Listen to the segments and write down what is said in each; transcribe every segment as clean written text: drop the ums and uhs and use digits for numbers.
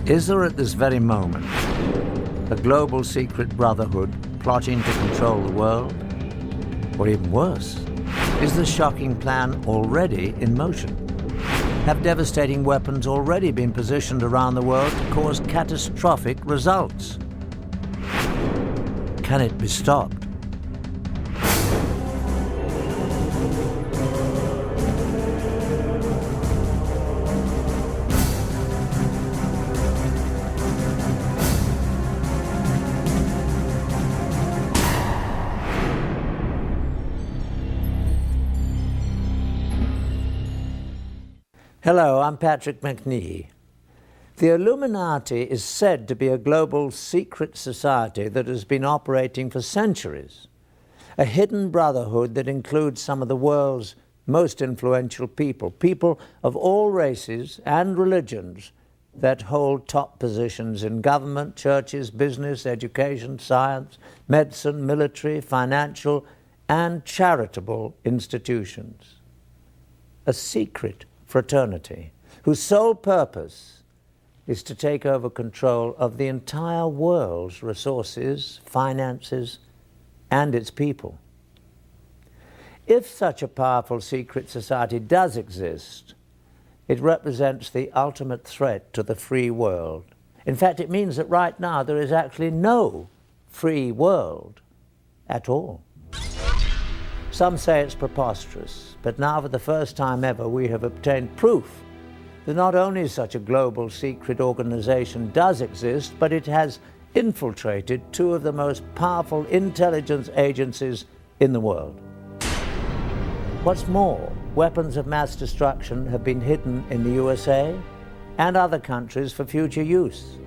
Is there at this very moment a global secret brotherhood plotting to control the world? Or even worse, is the shocking plan already in motion? Have devastating weapons already been positioned around the world to cause catastrophic results? Can it be stopped? Hello, I'm Patrick Macnee. The Illuminati is said to be a global secret society that has been operating for centuries, a hidden brotherhood that includes some of the world's most influential people of all races and religions that hold top positions in government, churches, business, education, science, medicine, military, financial, and charitable institutions. A secret fraternity whose sole purpose is to take over control of the entire world's resources, finances, and its people. If such a powerful secret society does exist, it represents the ultimate threat to the free world. In fact, it means that right now there is actually no free world at all. Some say it's preposterous, but now for the first time ever we have obtained proof that not only such a global secret organization does exist, but it has infiltrated two of the most powerful intelligence agencies in the world. What's more, weapons of mass destruction have been hidden in the USA and other countries for future use.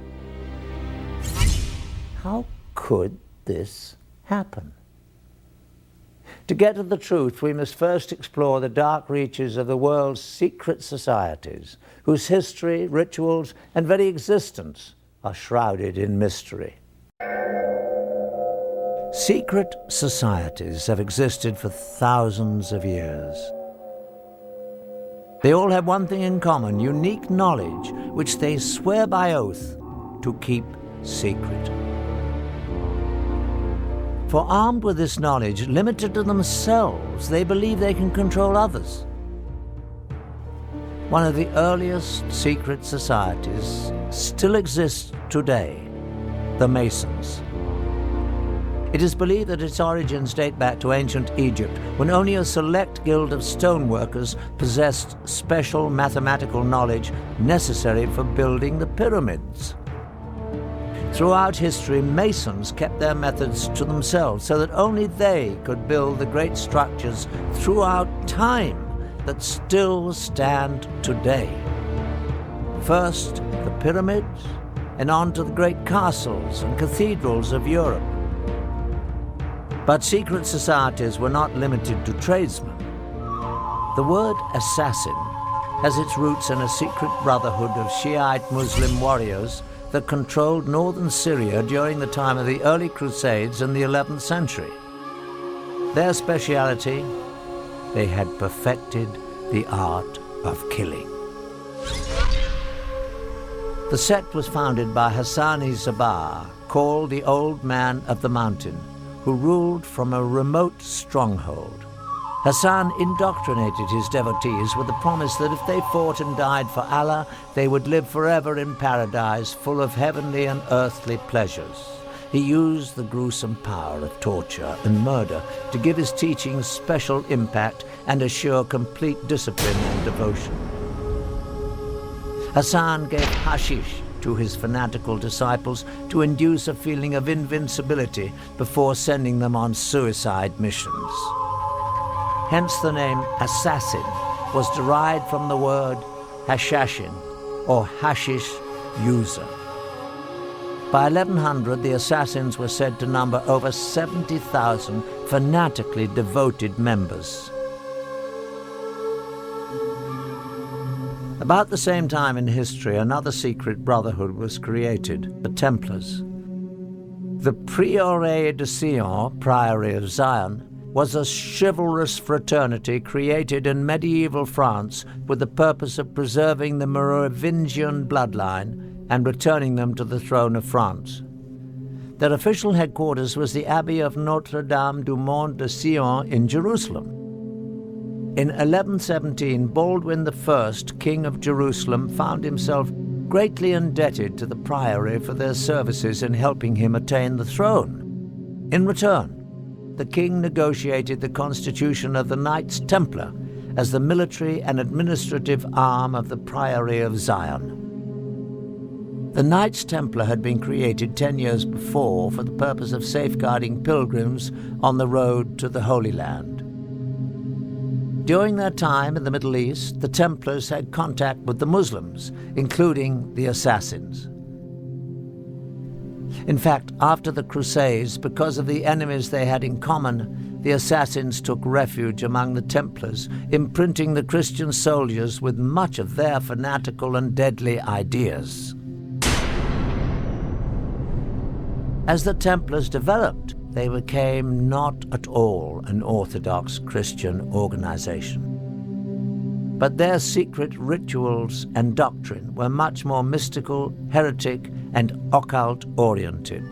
How could this happen? To get to the truth, we must first explore the dark reaches of the world's secret societies, whose history, rituals, and very existence are shrouded in mystery. Secret societies have existed for thousands of years. They all have one thing in common: unique knowledge, which they swear by oath to keep secret. For armed with this knowledge, limited to themselves, they believe they can control others. One of the earliest secret societies still exists today, the Masons. It is believed that its origins date back to ancient Egypt, when only a select guild of stoneworkers possessed special mathematical knowledge necessary for building the pyramids. Throughout history, Masons kept their methods to themselves so that only they could build the great structures throughout time that still stand today. First, the pyramids, and on to the great castles and cathedrals of Europe. But secret societies were not limited to tradesmen. The word assassin has its roots in a secret brotherhood of Shiite Muslim warriors that controlled northern Syria during the time of the early Crusades in the 11th century. Their speciality: they had perfected the art of killing. The sect was founded by Hassan-i-Sabah, called the Old Man of the Mountain, who ruled from a remote stronghold. Hassan indoctrinated his devotees with the promise that if they fought and died for Allah, they would live forever in paradise full of heavenly and earthly pleasures. He used the gruesome power of torture and murder to give his teachings special impact and assure complete discipline and devotion. Hassan gave hashish to his fanatical disciples to induce a feeling of invincibility before sending them on suicide missions. Hence the name assassin was derived from the word hashashin, or hashish user. By 1100, the assassins were said to number over 70,000 fanatically devoted members. About the same time in history, another secret brotherhood was created, the Templars. The Prieuré de Sion, Priory of Zion, was a chivalrous fraternity created in medieval France with the purpose of preserving the Merovingian bloodline and returning them to the throne of France. Their official headquarters was the Abbey of Notre-Dame du Mont de Sion in Jerusalem. In 1117, Baldwin I, King of Jerusalem, found himself greatly indebted to the priory for their services in helping him attain the throne. In return, the king negotiated the constitution of the Knights Templar as the military and administrative arm of the Priory of Zion. The Knights Templar had been created 10 years before for the purpose of safeguarding pilgrims on the road to the Holy Land. During their time in the Middle East, the Templars had contact with the Muslims, including the Assassins. In fact, after the Crusades, because of the enemies they had in common, the Assassins took refuge among the Templars, imprinting the Christian soldiers with much of their fanatical and deadly ideas. As the Templars developed, they became not at all an orthodox Christian organization. But their secret rituals and doctrine were much more mystical, heretic, and occult-oriented.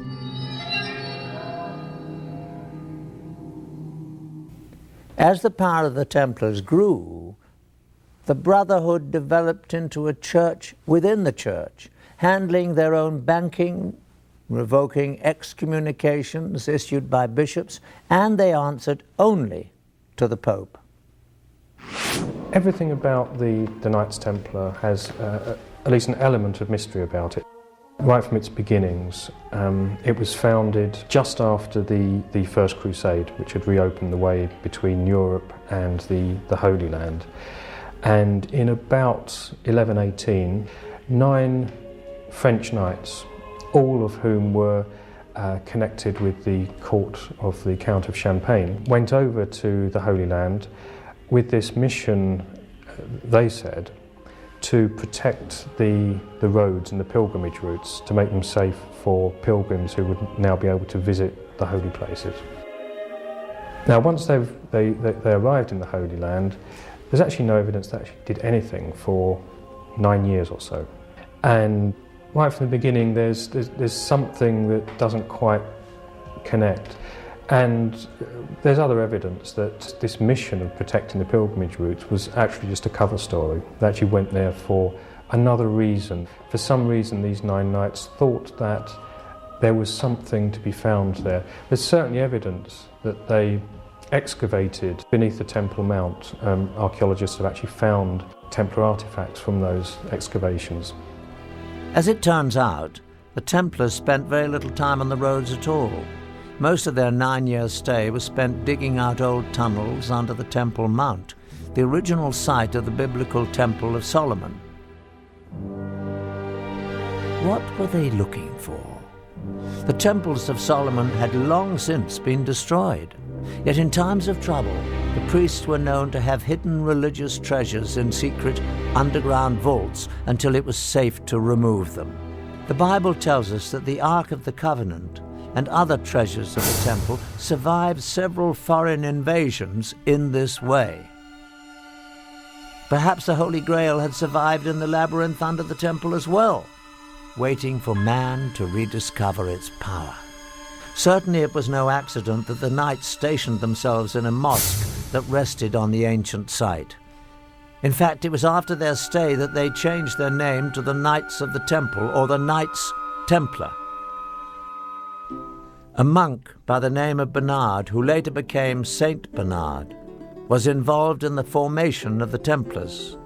As the power of the Templars grew, the Brotherhood developed into a church within the church, handling their own banking, revoking excommunications issued by bishops, and they answered only to the Pope. Everything about the Knights Templar has at least an element of mystery about it. Right from its beginnings, it was founded just after the First Crusade, which had reopened the way between Europe and the Holy Land. And in about 1118, 9 French knights, all of whom were connected with the court of the Count of Champagne, went over to the Holy Land with this mission, they said, to protect the roads and the pilgrimage routes, to make them safe for pilgrims who would now be able to visit the holy places. Now, once they arrived in the Holy Land, there's actually no evidence they actually did anything for 9 years or so. And right from the beginning, there's something that doesn't quite connect. And there's other evidence that this mission of protecting the pilgrimage routes was actually just a cover story. They actually went there for another reason. For some reason, these 9 knights thought that there was something to be found there. There's certainly evidence that they excavated beneath the Temple Mount. Archaeologists have actually found Templar artifacts from those excavations. As it turns out, the Templars spent very little time on the roads at all. Most of their 9-year stay was spent digging out old tunnels under the Temple Mount, the original site of the biblical Temple of Solomon. What were they looking for? The temples of Solomon had long since been destroyed. Yet in times of trouble, the priests were known to have hidden religious treasures in secret underground vaults until it was safe to remove them. The Bible tells us that the Ark of the Covenant and other treasures of the temple survived several foreign invasions in this way. Perhaps the Holy Grail had survived in the labyrinth under the temple as well, waiting for man to rediscover its power. Certainly it was no accident that the knights stationed themselves in a mosque that rested on the ancient site. In fact, it was after their stay that they changed their name to the Knights of the Temple, or the Knights Templar. A monk by the name of Bernard, who later became Saint Bernard, was involved in the formation of the Templars.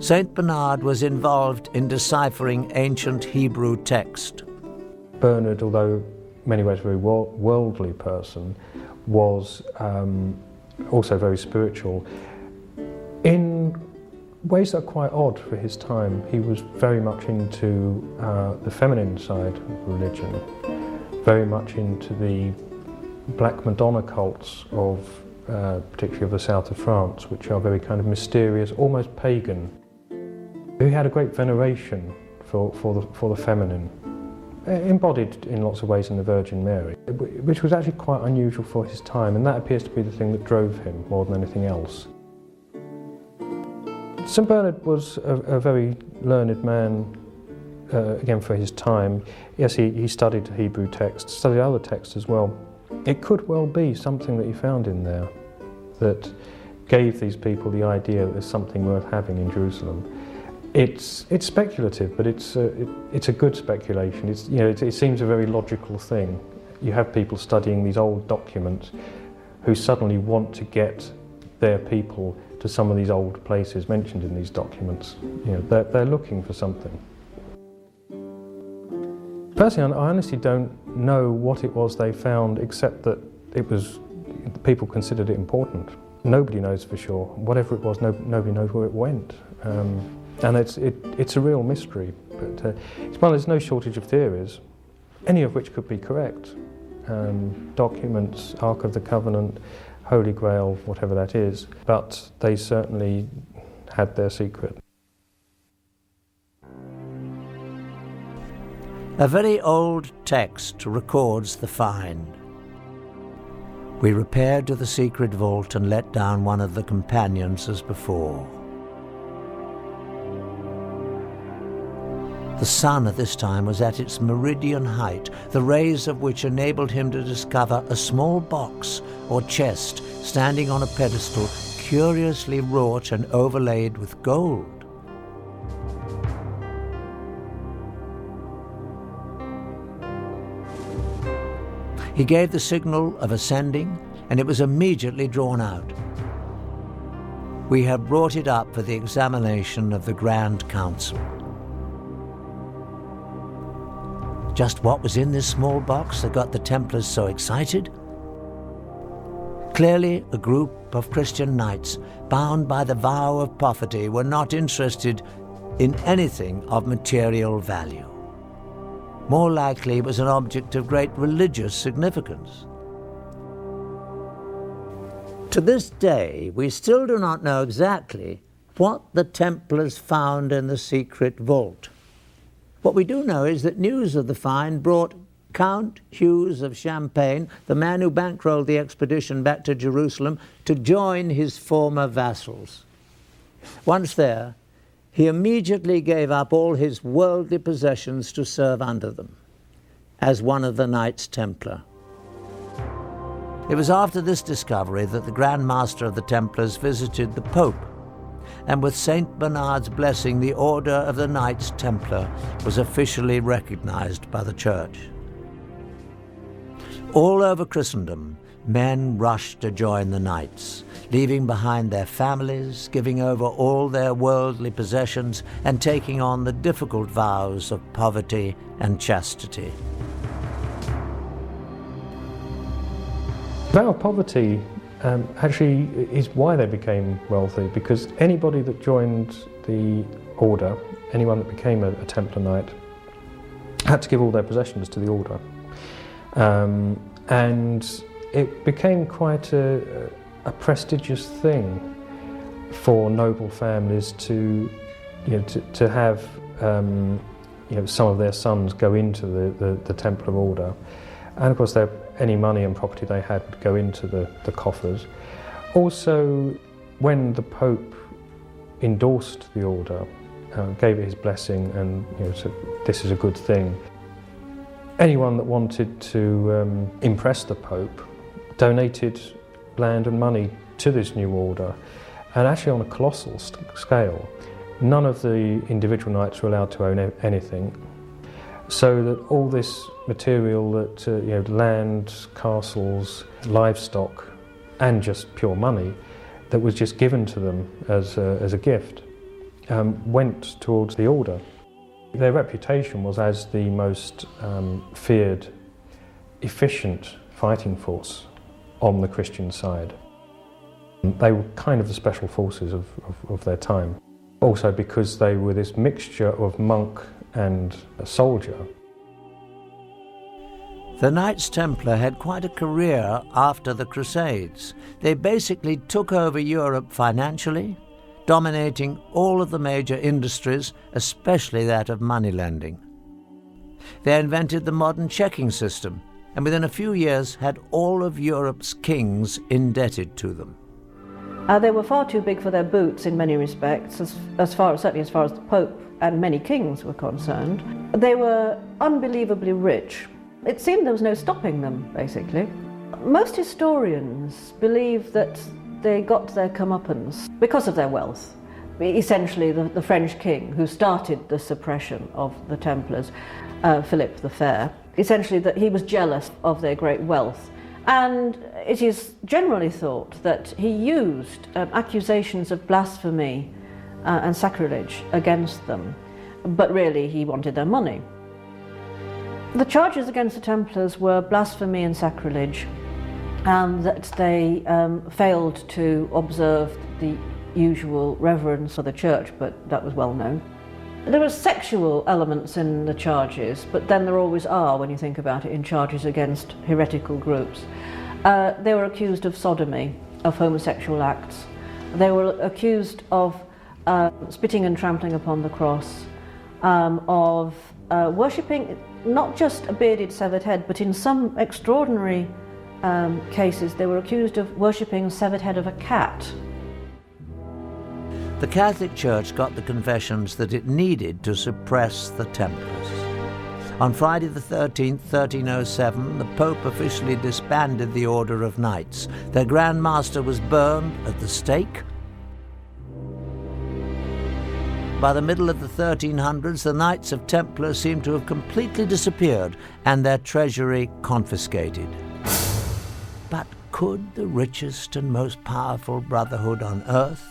Saint Bernard was involved in deciphering ancient Hebrew text. Bernard, although in many ways a very worldly person, was also very spiritual. In ways that are quite odd for his time, he was very much into the feminine side of religion, very much into the Black Madonna cults of particularly of the south of France, which are very kind of mysterious, almost pagan. He had a great veneration for the feminine, embodied in lots of ways in the Virgin Mary, which was actually quite unusual for his time, and that appears to be the thing that drove him more than anything else. St Bernard was a very learned man again for his time. Yes, he studied Hebrew texts, studied other texts as well. It could well be something that he found in there that gave these people the idea that there's something worth having in Jerusalem. It's speculative, but it's a good speculation. It seems a very logical thing. You have people studying these old documents who suddenly want to get their people to some of these old places mentioned in these documents. They're looking for something. Personally, I honestly don't know what it was they found, except that people considered it important. Nobody knows for sure. Whatever it was, nobody knows where it went. And it's a real mystery. But there's no shortage of theories, any of which could be correct. Documents, Ark of the Covenant, Holy Grail, whatever that is. But they certainly had their secret. A very old text records the find. We repaired to the secret vault and let down one of the companions as before. The sun at this time was at its meridian height, the rays of which enabled him to discover a small box or chest standing on a pedestal curiously wrought and overlaid with gold. He gave the signal of ascending, and it was immediately drawn out. We have brought it up for the examination of the Grand Council. Just what was in this small box that got the Templars so excited? Clearly, a group of Christian knights, bound by the vow of poverty, were not interested in anything of material value. More likely it was an object of great religious significance. To this day, we still do not know exactly what the Templars found in the secret vault. What we do know is that news of the find brought Count Hughes of Champagne, the man who bankrolled the expedition back to Jerusalem, to join his former vassals. Once there, he immediately gave up all his worldly possessions to serve under them, as one of the Knights Templar. It was after this discovery that the Grand Master of the Templars visited the Pope, and with Saint Bernard's blessing, the Order of the Knights Templar was officially recognized by the Church. All over Christendom, men rushed to join the Knights, leaving behind their families, giving over all their worldly possessions, and taking on the difficult vows of poverty and chastity. Vow of poverty actually is why they became wealthy, because anybody that joined the order, anyone that became a Templar Knight, had to give all their possessions to the order. And it became quite a prestigious thing for noble families to have some of their sons go into the Templar order, and of course any money and property they had would go into the coffers. Also, when the Pope endorsed the order, gave it his blessing, and said this is a good thing, anyone that wanted to impress the Pope donated land and money to this new order, and actually on a colossal scale. None of the individual knights were allowed to own anything, so that all this material, that land, castles, livestock, and just pure money that was just given to them as a gift, went towards the order. Their reputation was as the most feared, efficient fighting force on the Christian side. They were kind of the special forces of their time. Also because they were this mixture of monk and a soldier. The Knights Templar had quite a career after the Crusades. They basically took over Europe financially, dominating all of the major industries, especially that of money lending. They invented the modern checking system, and within a few years had all of Europe's kings indebted to them. They were far too big for their boots in many respects, certainly as far as the Pope and many kings were concerned. They were unbelievably rich. It seemed there was no stopping them, basically. Most historians believe that they got their comeuppance because of their wealth. Essentially, the French king who started the suppression of the Templars, Philip the Fair, essentially that he was jealous of their great wealth. And it is generally thought that he used accusations of blasphemy and sacrilege against them, but really he wanted their money. The charges against the Templars were blasphemy and sacrilege, that they failed to observe the usual reverence for the church, but that was well known. There were sexual elements in the charges, but then there always are, when you think about it, in charges against heretical groups. They were accused of sodomy, of homosexual acts. They were accused of spitting and trampling upon the cross, of worshipping not just a bearded severed head, but in some extraordinary cases they were accused of worshipping the severed head of a cat. The Catholic Church got the confessions that it needed to suppress the Templars. On Friday the 13th, 1307, the Pope officially disbanded the Order of Knights. Their Grand Master was burned at the stake. By the middle of the 1300s, the Knights of Templar seemed to have completely disappeared and their treasury confiscated. But could the richest and most powerful brotherhood on earth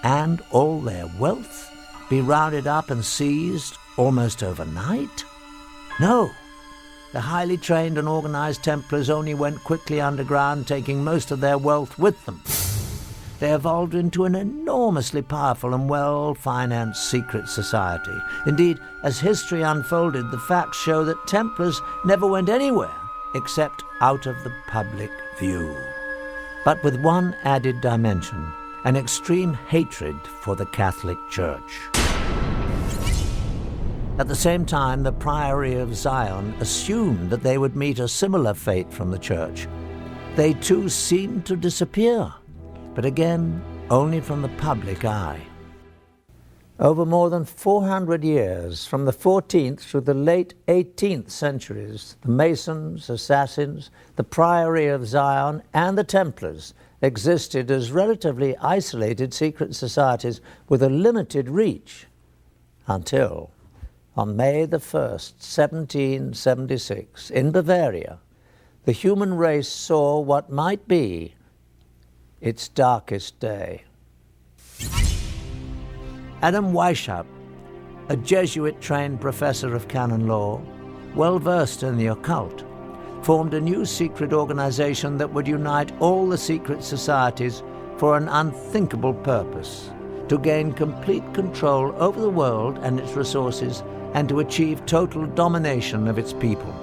and all their wealth be rounded up and seized almost overnight? No. The highly trained and organized Templars only went quickly underground, taking most of their wealth with them. They evolved into an enormously powerful and well-financed secret society. Indeed, as history unfolded, the facts show that Templars never went anywhere except out of the public view. But with one added dimension: an extreme hatred for the Catholic Church. At the same time, the Priory of Zion assumed that they would meet a similar fate from the Church. They too seemed to disappear, but again, only from the public eye. Over more than 400 years, from the 14th through the late 18th centuries, the Masons, Assassins, the Priory of Zion, and the Templars existed as relatively isolated secret societies with a limited reach, until on May the 1st, 1776, in Bavaria, the human race saw what might be its darkest day. Adam Weishaupt, a Jesuit-trained professor of canon law, well-versed in the occult, formed a new secret organization that would unite all the secret societies for an unthinkable purpose: to gain complete control over the world and its resources, and to achieve total domination of its people.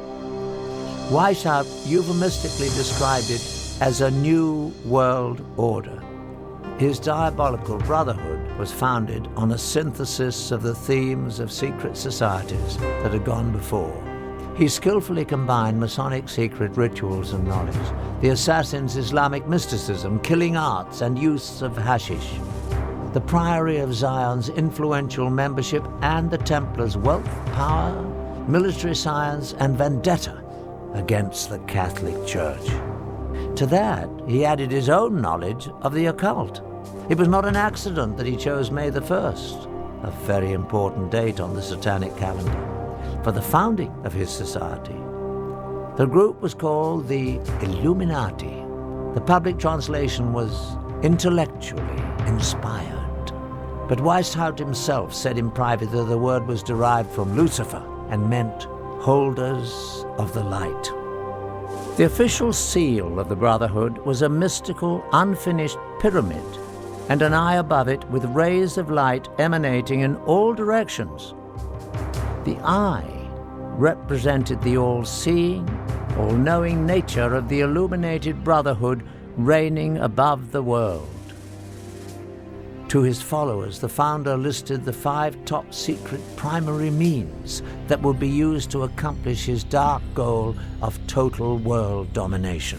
Weishaupt euphemistically described it as a new world order. His diabolical brotherhood was founded on a synthesis of the themes of secret societies that had gone before. He skillfully combined Masonic secret rituals and knowledge, the Assassins' Islamic mysticism, killing arts, and use of hashish, the Priory of Zion's influential membership, and the Templars' wealth, power, military science, and vendetta against the Catholic Church. To that, he added his own knowledge of the occult. It was not an accident that he chose May the 1st, a very important date on the Satanic calendar, for the founding of his society. The group was called the Illuminati. The public translation was intellectually inspired. But Weishaupt himself said in private that the word was derived from Lucifer and meant holders of the light. The official seal of the Brotherhood was a mystical, unfinished pyramid, and an eye above it with rays of light emanating in all directions. The eye represented the all-seeing, all-knowing nature of the illuminated Brotherhood reigning above the world. To his followers, the founder listed the 5 top secret primary means that would be used to accomplish his dark goal of total world domination.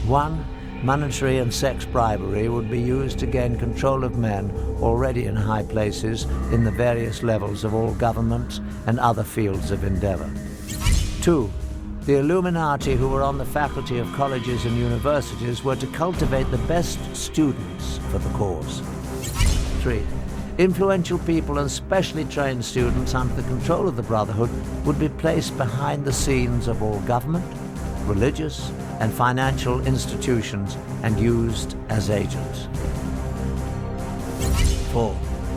1. monetary and sex bribery would be used to gain control of men already in high places in the various levels of all governments and other fields of endeavor. 2. The Illuminati who were on the faculty of colleges and universities were to cultivate the best students for the cause. 3. Influential people and specially trained students under the control of the Brotherhood would be placed behind the scenes of all government, religious, and financial institutions and used as agents. 4.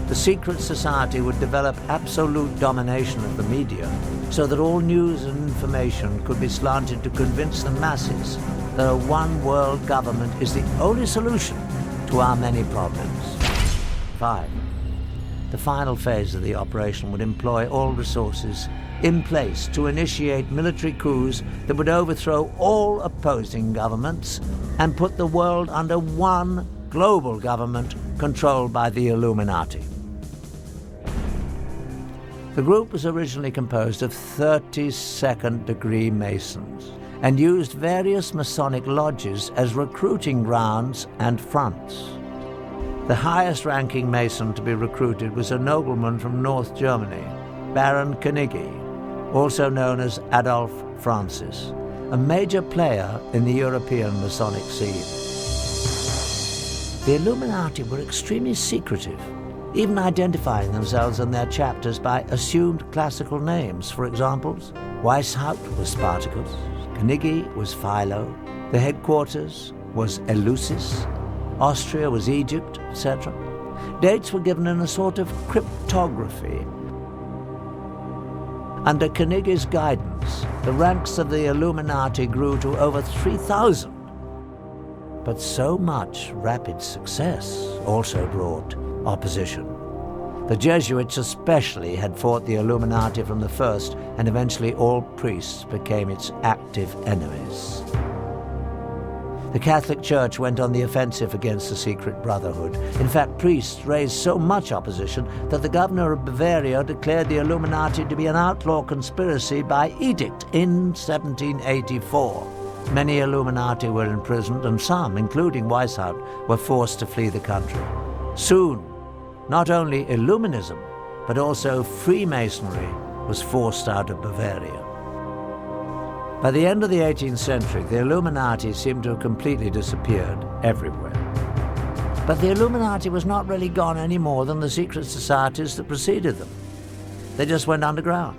The secret society would develop absolute domination of the media so that all news and information could be slanted to convince the masses that a one-world government is the only solution to our many problems. 5. The final phase of the operation would employ all resources in place to initiate military coups that would overthrow all opposing governments and put the world under one global government controlled by the Illuminati. The group was originally composed of 32nd-degree Masons and used various Masonic lodges as recruiting grounds and fronts. The highest-ranking Mason to be recruited was a nobleman from North Germany, Baron Knigge, also known as Adolf Francis, a major player in the European Masonic scene. The Illuminati were extremely secretive, even identifying themselves and their chapters by assumed classical names. For example, Weishaupt was Spartacus, Knigge was Philo, the headquarters was Eleusis, Austria was Egypt, etc. Dates were given in a sort of cryptography. Under Knigge's guidance, the ranks of the Illuminati grew to over 3,000. But so much rapid success also brought opposition. The Jesuits especially had fought the Illuminati from the first, and eventually all priests became its active enemies. The Catholic Church went on the offensive against the secret brotherhood. In fact, priests raised so much opposition that the governor of Bavaria declared the Illuminati to be an outlaw conspiracy by edict in 1784. Many Illuminati were imprisoned, and some, including Weishaupt, were forced to flee the country. Soon, not only Illuminism, but also Freemasonry was forced out of Bavaria. By the end of the 18th century, the Illuminati seemed to have completely disappeared everywhere. But the Illuminati was not really gone any more than the secret societies that preceded them. They just went underground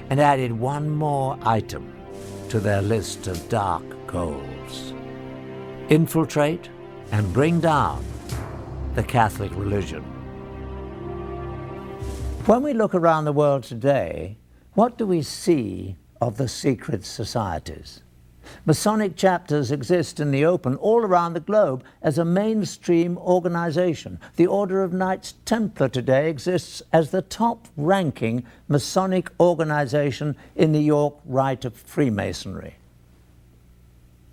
and added one more item to their list of dark goals: infiltrate and bring down the Catholic religion. When we look around the world today, what do we see of the secret societies? Masonic chapters exist in the open all around the globe as a mainstream organization. The Order of Knights Templar today exists as the top-ranking Masonic organization in the York Rite of Freemasonry.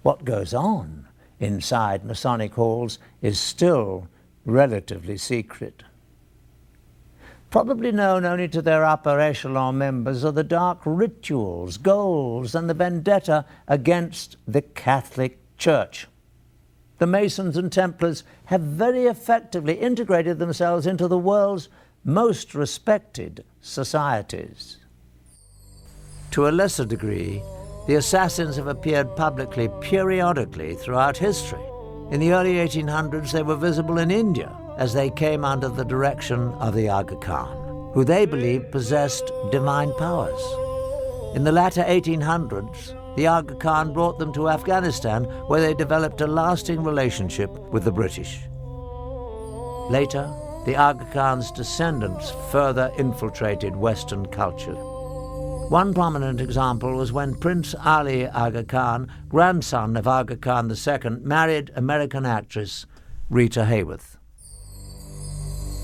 What goes on inside Masonic halls is still relatively secret. Probably known only to their upper echelon members are the dark rituals, goals, and the vendetta against the Catholic Church. The Masons and Templars have very effectively integrated themselves into the world's most respected societies. To a lesser degree, the assassins have appeared publicly periodically throughout history. In the early 1800s, they were visible in India as they came under the direction of the Aga Khan, who they believed possessed divine powers. In the latter 1800s, the Aga Khan brought them to Afghanistan, where they developed a lasting relationship with the British. Later, the Aga Khan's descendants further infiltrated Western culture. One prominent example was when Prince Ali Aga Khan, grandson of Aga Khan II, married American actress Rita Hayworth.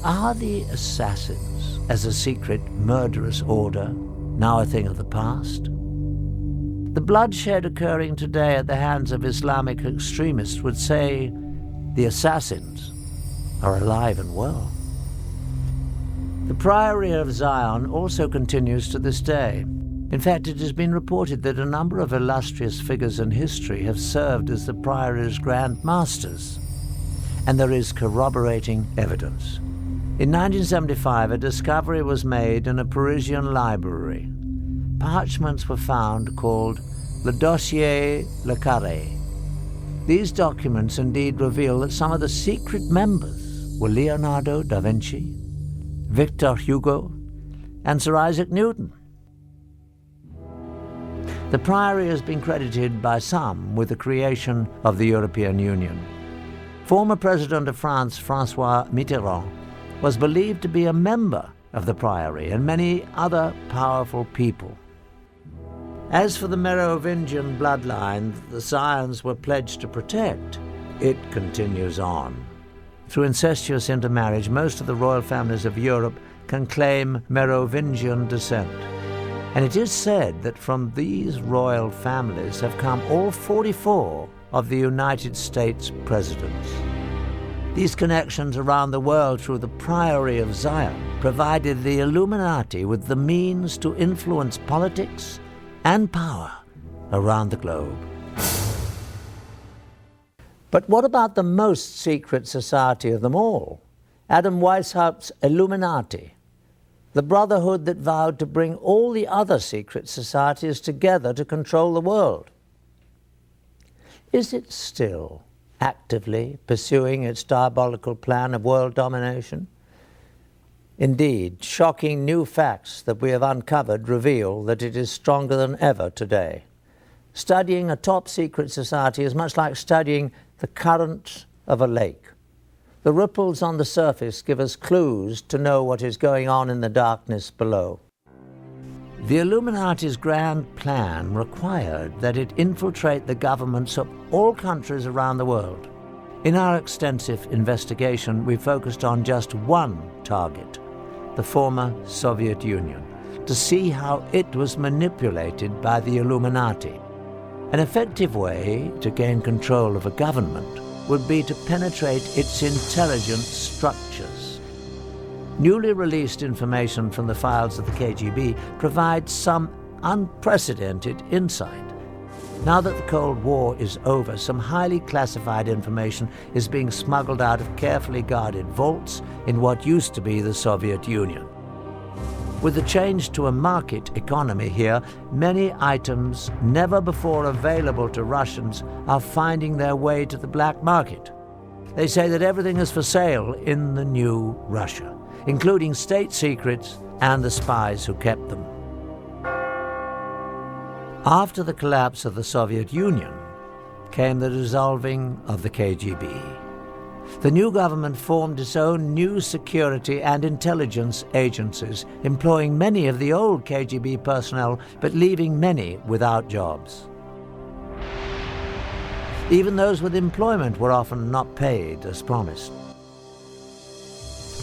Are the assassins, as a secret murderous order, now a thing of the past? The bloodshed occurring today at the hands of Islamic extremists would say the assassins are alive and well. The Priory of Zion also continues to this day. In fact, it has been reported that a number of illustrious figures in history have served as the Priory's Grand Masters, and there is corroborating evidence. In 1975, a discovery was made in a Parisian library. Parchments were found called Le Dossier Le Carré. These documents indeed reveal that some of the secret members were Leonardo da Vinci, Victor Hugo, and Sir Isaac Newton. The Priory has been credited by some with the creation of the European Union. Former President of France, François Mitterrand, was believed to be a member of the Priory, and many other powerful people. As for the Merovingian bloodline that the Scions were pledged to protect, it continues on. Through incestuous intermarriage, most of the royal families of Europe can claim Merovingian descent. And it is said that from these royal families have come all 44 of the United States presidents. These connections around the world through the Priory of Zion provided the Illuminati with the means to influence politics and power around the globe. But what about the most secret society of them all? Adam Weishaupt's Illuminati, the brotherhood that vowed to bring all the other secret societies together to control the world. Is it still actively pursuing its diabolical plan of world domination? Indeed, shocking new facts that we have uncovered reveal that it is stronger than ever today. Studying a top-secret society is much like studying the current of a lake. The ripples on the surface give us clues to know what is going on in the darkness below. The Illuminati's grand plan required that it infiltrate the governments of all countries around the world. In our extensive investigation, we focused on just one target, the former Soviet Union, to see how it was manipulated by the Illuminati. An effective way to gain control of a government would be to penetrate its intelligence structures. Newly released information from the files of the KGB provides some unprecedented insight. Now that the Cold War is over, some highly classified information is being smuggled out of carefully guarded vaults in what used to be the Soviet Union. With the change to a market economy here, many items never before available to Russians are finding their way to the black market. They say that everything is for sale in the new Russia, including state secrets and the spies who kept them. After the collapse of the Soviet Union came the dissolving of the KGB. The new government formed its own new security and intelligence agencies, employing many of the old KGB personnel, but leaving many without jobs. Even those with employment were often not paid as promised.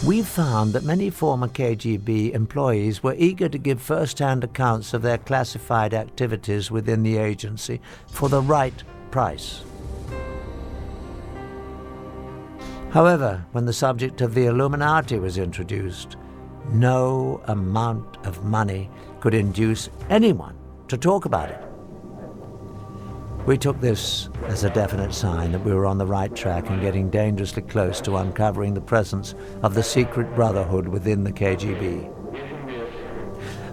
We found that many former KGB employees were eager to give first-hand accounts of their classified activities within the agency for the right price. However, when the subject of the Illuminati was introduced, no amount of money could induce anyone to talk about it. We took this as a definite sign that we were on the right track and getting dangerously close to uncovering the presence of the secret brotherhood within the KGB.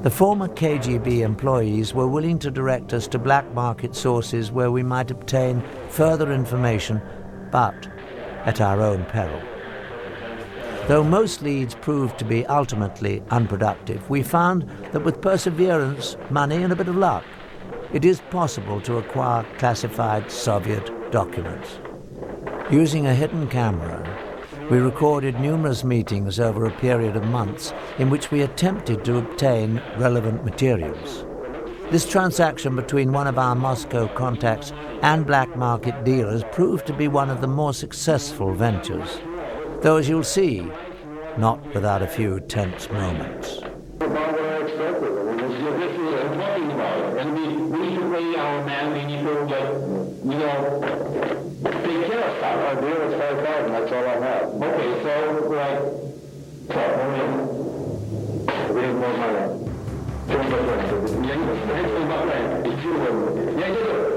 The former KGB employees were willing to direct us to black market sources where we might obtain further information, but at our own peril. Though most leads proved to be ultimately unproductive, we found that with perseverance, money, and a bit of luck, it is possible to acquire classified Soviet documents. Using a hidden camera, we recorded numerous meetings over a period of months in which we attempted to obtain relevant materials. This transaction between one of our Moscow contacts and black market dealers proved to be one of the more successful ventures, though as you'll see, not without a few tense moments.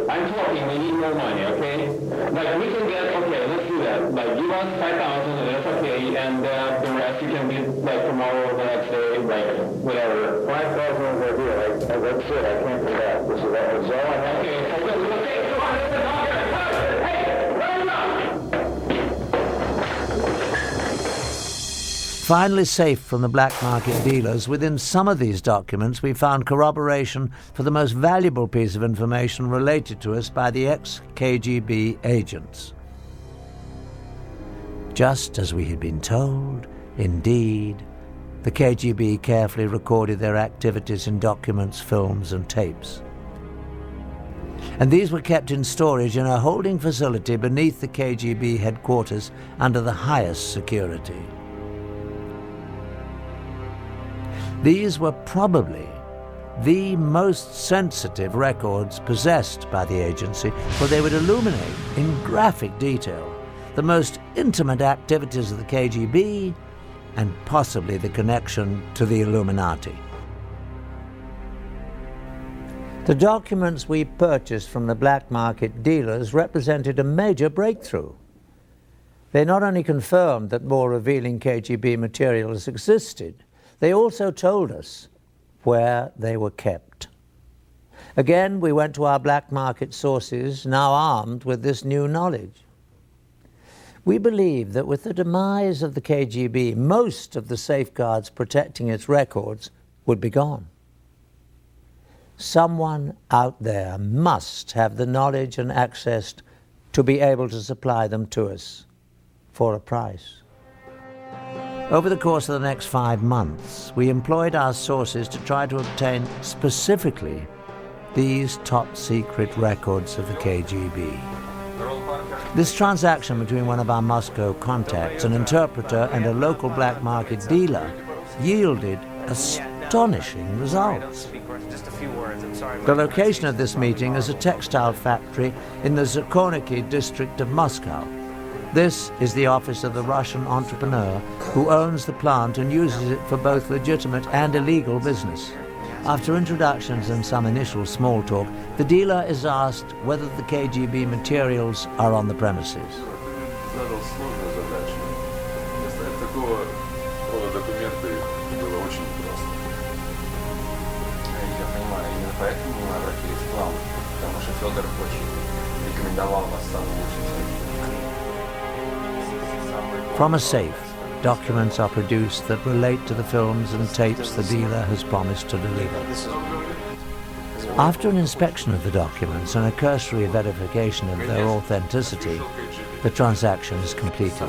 I'm talking, we need more money, okay? Like, we can get, okay, let's do that. Like, give us 5,000, that's okay, and the rest you can do, like, tomorrow, the next day, like, whatever. 5,000 is the idea, like, that's it, I can't do that. This is all I have. Okay, so we'll take 200, hey, run up! Finally safe from the black market dealers, within some of these documents we found corroboration for the most valuable piece of information related to us by the ex-KGB agents. Just as we had been told, indeed, the KGB carefully recorded their activities in documents, films and tapes. And these were kept in storage in a holding facility beneath the KGB headquarters under the highest security. These were probably the most sensitive records possessed by the agency, for they would illuminate in graphic detail the most intimate activities of the KGB and possibly the connection to the Illuminati. The documents we purchased from the black market dealers represented a major breakthrough. They not only confirmed that more revealing KGB materials existed, they also told us where they were kept. Again, we went to our black market sources, now armed with this new knowledge. We believe that with the demise of the KGB, most of the safeguards protecting its records would be gone. Someone out there must have the knowledge and access to be able to supply them to us for a price. Over the course of the next 5 months, we employed our sources to try to obtain specifically these top-secret records of the KGB. This transaction between one of our Moscow contacts, an interpreter, and a local black market dealer yielded astonishing results. The location of this meeting is a textile factory in the Zakorniki district of Moscow. This is the office of the Russian entrepreneur who owns the plant and uses it for both legitimate and illegal business. After introductions and some initial small talk, the dealer is asked whether the KGB materials are on the premises. From a safe, documents are produced that relate to the films and tapes the dealer has promised to deliver. After an inspection of the documents and a cursory verification of their authenticity, the transaction is completed.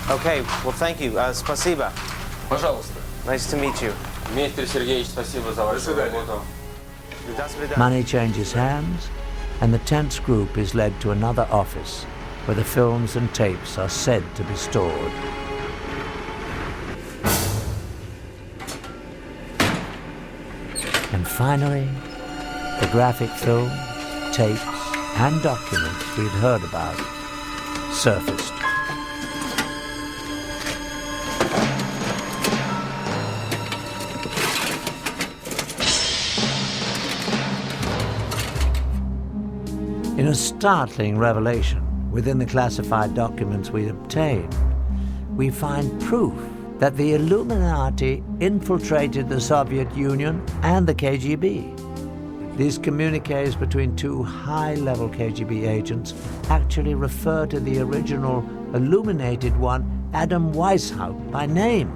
Okay, well, thank you. Спасибо. Пожалуйста. Nice to meet you. Дмитрий Сергеевич, спасибо за вашу работу. Money changes hands, and the tense group is led to another office where the films and tapes are said to be stored. And finally, the graphic films, tapes, and documents we'd heard about surfaced. In a startling revelation within the classified documents we obtained, we find proof that the Illuminati infiltrated the Soviet Union and the KGB. These communiques between two high-level KGB agents actually refer to the original illuminated one, Adam Weishaupt, by name.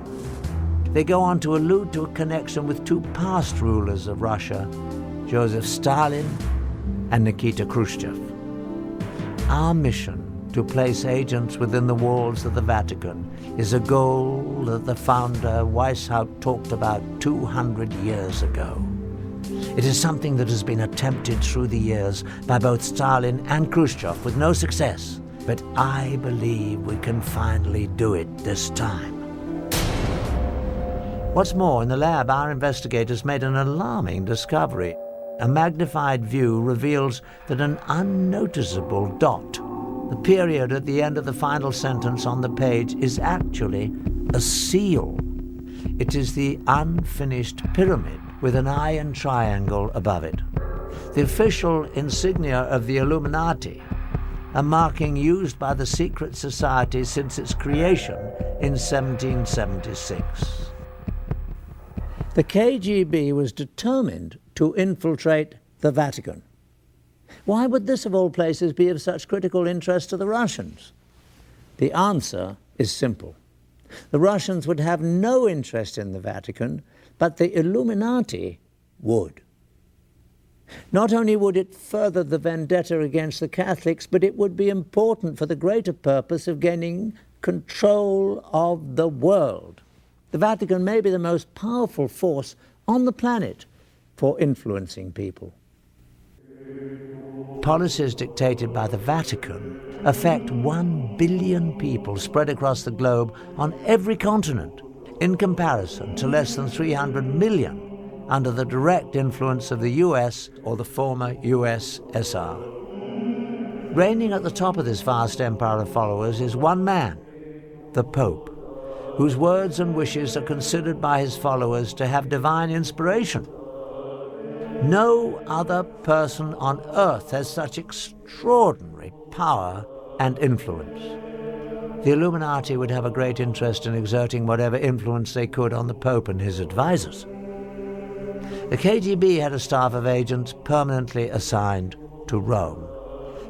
They go on to allude to a connection with two past rulers of Russia, Joseph Stalin and Nikita Khrushchev. Our mission to place agents within the walls of the Vatican is a goal that the founder Weishaupt talked about 200 years ago. It is something that has been attempted through the years by both Stalin and Khrushchev with no success, but I believe we can finally do it this time. What's more, in the lab, our investigators made an alarming discovery. A magnified view reveals that an unnoticeable dot the period at the end of the final sentence on the page is actually a seal. It is the unfinished pyramid with an eye and triangle above it. The official insignia of the Illuminati, a marking used by the secret society since its creation in 1776. The KGB was determined to infiltrate the Vatican. Why would this, of all places, be of such critical interest to the Russians? The answer is simple. The Russians would have no interest in the Vatican, but the Illuminati would. Not only would it further the vendetta against the Catholics, but it would be important for the greater purpose of gaining control of the world. The Vatican may be the most powerful force on the planet for influencing people. Policies dictated by the Vatican affect 1 billion people spread across the globe on every continent, in comparison to less than 300 million under the direct influence of the US or the former USSR. Reigning at the top of this vast empire of followers is one man, the Pope, whose words and wishes are considered by his followers to have divine inspiration. No other person on earth has such extraordinary power and influence. The Illuminati would have a great interest in exerting whatever influence they could on the Pope and his advisors. The KGB had a staff of agents permanently assigned to Rome,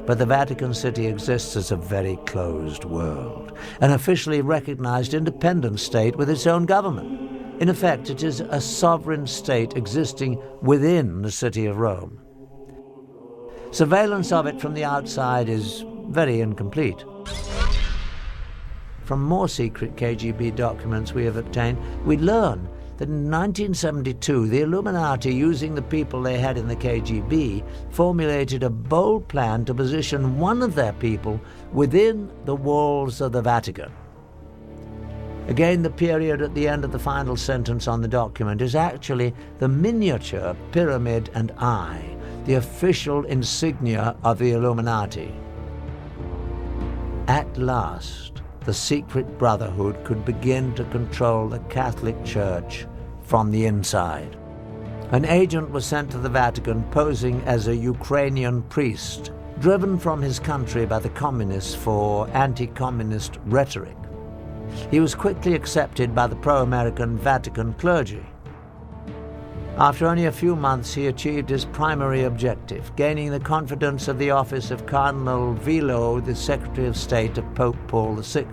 but the Vatican City exists as a very closed world, an officially recognized independent state with its own government. In effect, it is a sovereign state existing within the city of Rome. Surveillance of it from the outside is very incomplete. From more secret KGB documents we have obtained, we learn that in 1972, the Illuminati, using the people they had in the KGB, formulated a bold plan to position one of their people within the walls of the Vatican. Again, the period at the end of the final sentence on the document is actually the miniature pyramid and eye, the official insignia of the Illuminati. At last, the secret brotherhood could begin to control the Catholic Church from the inside. An agent was sent to the Vatican posing as a Ukrainian priest, driven from his country by the communists for anti-communist rhetoric. He was quickly accepted by the pro-American Vatican clergy. After only a few months, he achieved his primary objective, gaining the confidence of the office of Cardinal Vilo, the Secretary of State of Pope Paul VI.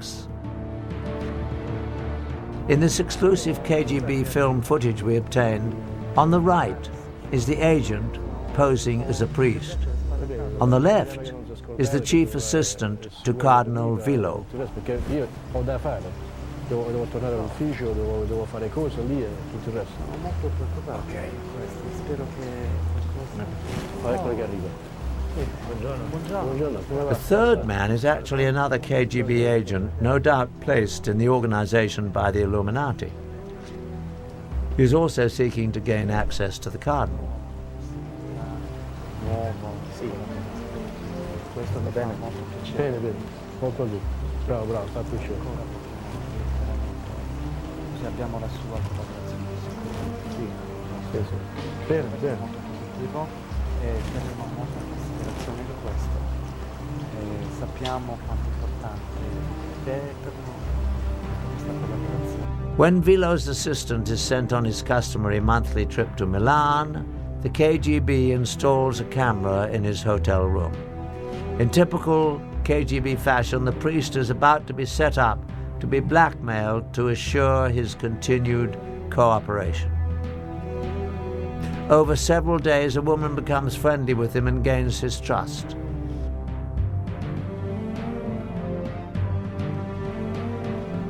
In this exclusive KGB film footage we obtained, on the right is the agent posing as a priest. On the left is the chief assistant to Cardinal Vilo. Devo tornare all'ufficio, devo fare cose lì e tutto il resto. Molto preoccupato. Ok. Spero che qualcosa... Eccolo che arriva. Buongiorno. The third man is actually another KGB agent, no doubt placed in the organization by the Illuminati. He is also seeking to gain access to the cardinal. Sì. Questo va bene. Bene. Molto lì. Bravo, sta più scemo. Abbiamo la sua collaborazione. Sì. Bene. Tipo, faremo molta considerazione di questo. Sappiamo quanto importante è per noi questa collaborazione. When Vilo's assistant is sent on his customary monthly trip to Milan, the KGB installs a camera in his hotel room. In typical KGB fashion, the priest is about to be set up to be blackmailed to assure his continued cooperation. Over several days, a woman becomes friendly with him and gains his trust.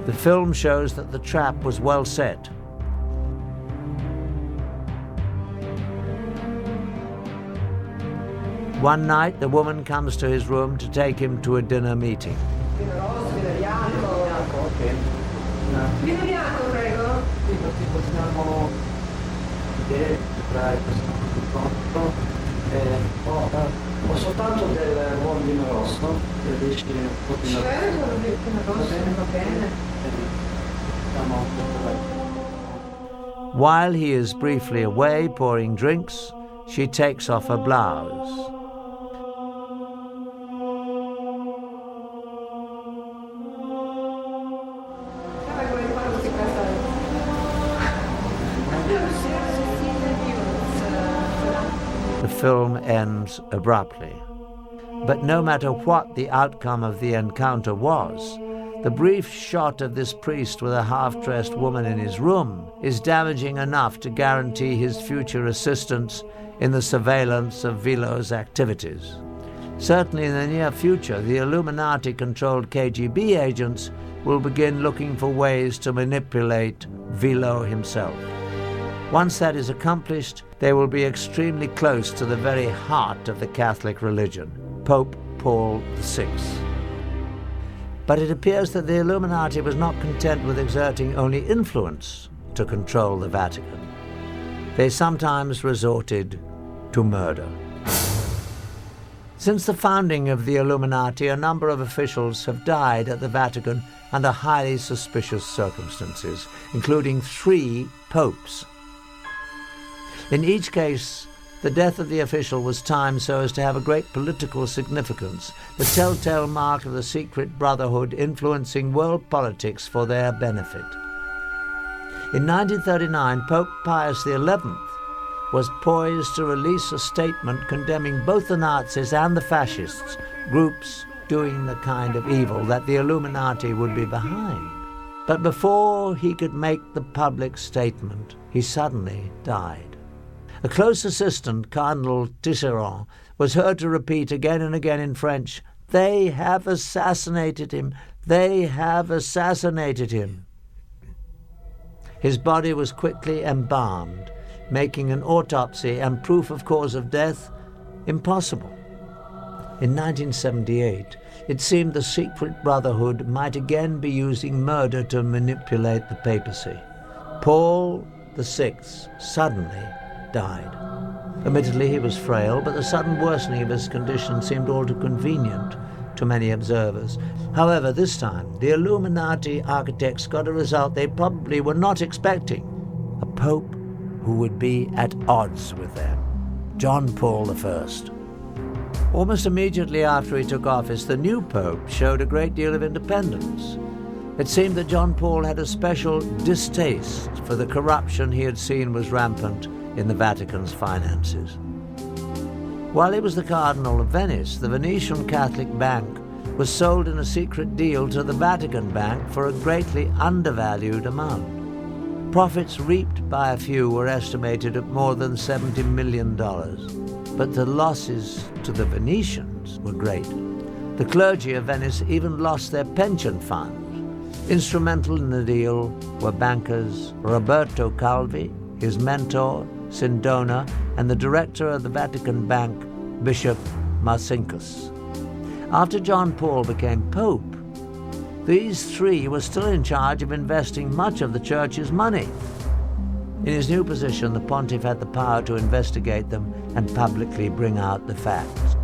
The film shows that the trap was well set. One night, the woman comes to his room to take him to a dinner meeting. Vino bianco, prego. Possiamo vedere tra il conto e Ho soltanto del buon vino rosso, dici un po' di Va bene. While he is briefly away pouring drinks, she takes off her blouse. The film ends abruptly. But no matter what the outcome of the encounter was, the brief shot of this priest with a half-dressed woman in his room is damaging enough to guarantee his future assistance in the surveillance of Vilo's activities. Certainly in the near future, the Illuminati-controlled KGB agents will begin looking for ways to manipulate Vilo himself. Once that is accomplished, they will be extremely close to the very heart of the Catholic religion, Pope Paul VI. But it appears that the Illuminati was not content with exerting only influence to control the Vatican. They sometimes resorted to murder. Since the founding of the Illuminati, a number of officials have died at the Vatican under highly suspicious circumstances, including 3 popes. In each case, the death of the official was timed so as to have a great political significance, the telltale mark of the secret brotherhood influencing world politics for their benefit. In 1939, Pope Pius XI was poised to release a statement condemning both the Nazis and the fascists, groups doing the kind of evil that the Illuminati would be behind. But before he could make the public statement, he suddenly died. A close assistant, Cardinal Tisserand, was heard to repeat again and again in French, "They have assassinated him! They have assassinated him!" His body was quickly embalmed, making an autopsy and proof of cause of death impossible. In 1978, it seemed the secret brotherhood might again be using murder to manipulate the papacy. Paul VI suddenly died. Admittedly, he was frail, but the sudden worsening of his condition seemed all too convenient to many observers. However, this time, the Illuminati architects got a result they probably were not expecting: a pope who would be at odds with them, John Paul I. Almost immediately after he took office, the new pope showed a great deal of independence. It seemed that John Paul had a special distaste for the corruption he had seen was rampant in the Vatican's finances. While he was the Cardinal of Venice, the Venetian Catholic Bank was sold in a secret deal to the Vatican Bank for a greatly undervalued amount. Profits reaped by a few were estimated at more than $70 million, but the losses to the Venetians were great. The clergy of Venice even lost their pension funds. Instrumental in the deal were bankers Roberto Calvi, his mentor, Sindona, and the director of the Vatican Bank, Bishop Marcinkus. After John Paul became Pope, these 3 were still in charge of investing much of the Church's money. In his new position, the pontiff had the power to investigate them and publicly bring out the facts.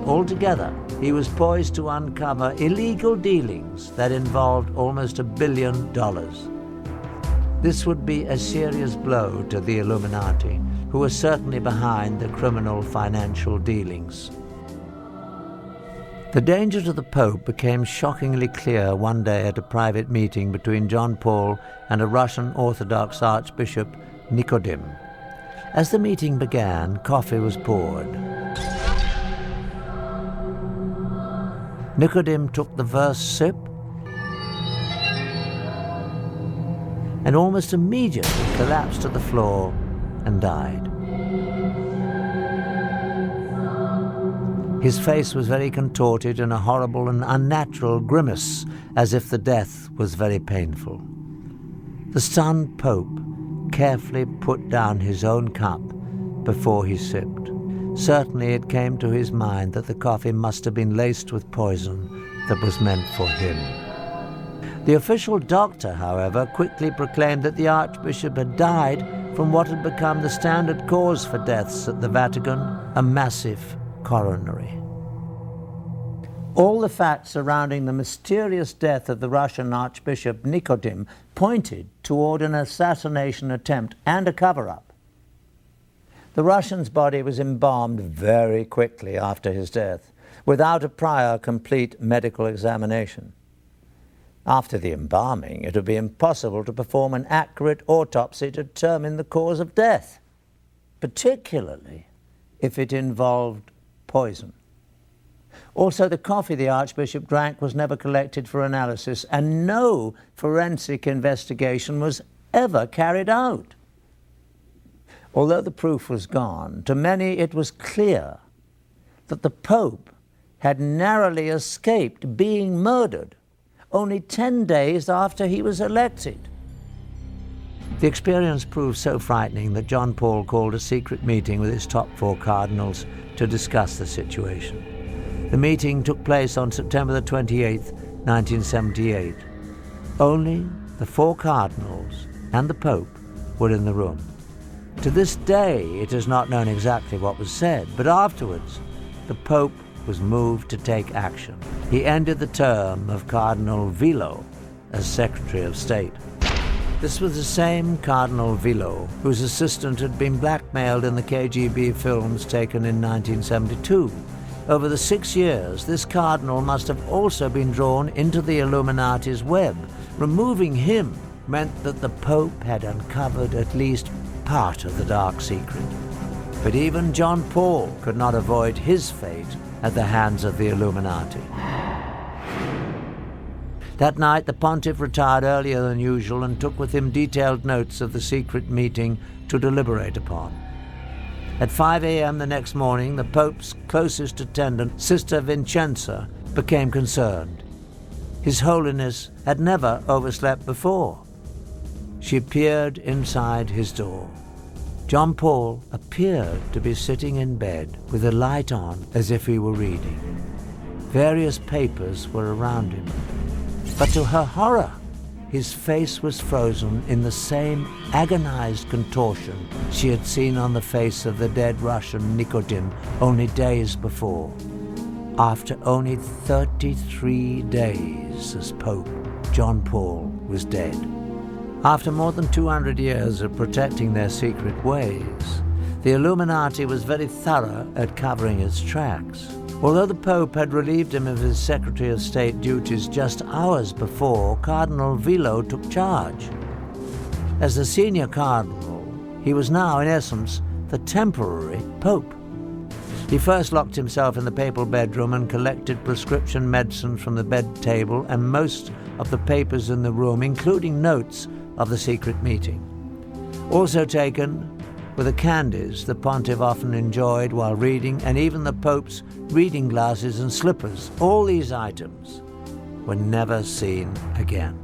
Altogether, he was poised to uncover illegal dealings that involved almost $1 billion. This would be a serious blow to the Illuminati, who were certainly behind the criminal financial dealings. The danger to the Pope became shockingly clear one day at a private meeting between John Paul and a Russian Orthodox Archbishop, Nikodim. As the meeting began, coffee was poured. Nikodim took the first sip and almost immediately collapsed to the floor and died. His face was very contorted in a horrible and unnatural grimace, as if the death was very painful. The stunned Pope carefully put down his own cup before he sipped. Certainly it came to his mind that the coffee must have been laced with poison that was meant for him. The official doctor, however, quickly proclaimed that the Archbishop had died from what had become the standard cause for deaths at the Vatican, a massive coronary. All the facts surrounding the mysterious death of the Russian Archbishop Nikodim pointed toward an assassination attempt and a cover-up. The Russian's body was embalmed very quickly after his death, without a prior complete medical examination. After the embalming, it would be impossible to perform an accurate autopsy to determine the cause of death, particularly if it involved poison. Also, the coffee the Archbishop drank was never collected for analysis, and no forensic investigation was ever carried out. Although the proof was gone, to many it was clear that the Pope had narrowly escaped being murdered only 10 days after he was elected. The experience proved so frightening that John Paul called a secret meeting with his top 4 cardinals to discuss the situation. The meeting took place on September the 28th, 1978. Only the 4 cardinals and the Pope were in the room. To this day, it is not known exactly what was said, but afterwards, the Pope was moved to take action. He ended the term of Cardinal Vilo as Secretary of State. This was the same Cardinal Vilo whose assistant had been blackmailed in the KGB films taken in 1972. Over the 6 years, this cardinal must have also been drawn into the Illuminati's web. Removing him meant that the Pope had uncovered at least part of the dark secret. But even John Paul could not avoid his fate at the hands of the Illuminati. That night, the pontiff retired earlier than usual and took with him detailed notes of the secret meeting to deliberate upon. At 5 a.m. the next morning, the Pope's closest attendant, Sister Vincenza, became concerned. His Holiness had never overslept before. She appeared inside his door. John Paul appeared to be sitting in bed with the light on as if he were reading. Various papers were around him. But to her horror, his face was frozen in the same agonized contortion she had seen on the face of the dead Russian Nikodim only days before. After only 33 days as Pope, John Paul was dead. After more than 200 years of protecting their secret ways, the Illuminati was very thorough at covering its tracks. Although the Pope had relieved him of his Secretary of State duties just hours before, Cardinal Vilo took charge. As the senior cardinal, he was now, in essence, the temporary Pope. He first locked himself in the papal bedroom and collected prescription medicine from the bed table and most of the papers in the room, including notes of the secret meeting. Also taken were the candies the pontiff often enjoyed while reading, and even the Pope's reading glasses and slippers. All these items were never seen again.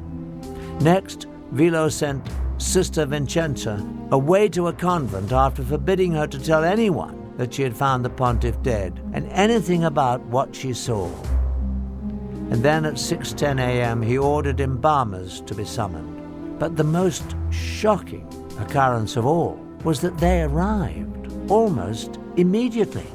Next, Vilo sent Sister Vincenza away to a convent after forbidding her to tell anyone that she had found the pontiff dead and anything about what she saw. And then at 6:10 a.m. he ordered embalmers to be summoned. But the most shocking occurrence of all was that they arrived almost immediately.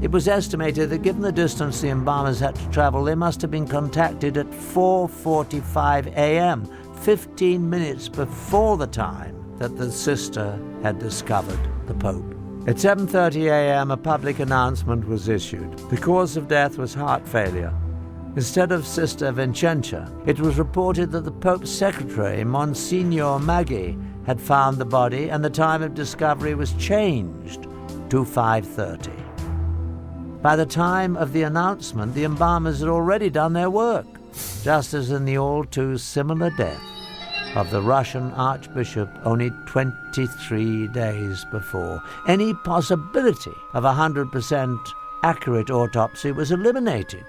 It was estimated that given the distance the embalmers had to travel, they must have been contacted at 4:45 a.m., 15 minutes before the time that the sister had discovered the Pope. At 7:30 a.m., a public announcement was issued. The cause of death was heart failure. Instead of Sister Vincenza, it was reported that the Pope's secretary, Monsignor Maggi, had found the body, and the time of discovery was changed to 5:30. By the time of the announcement, the embalmers had already done their work, just as in the all-too similar death of the Russian Archbishop only 23 days before. Any possibility of 100% accurate autopsy was eliminated.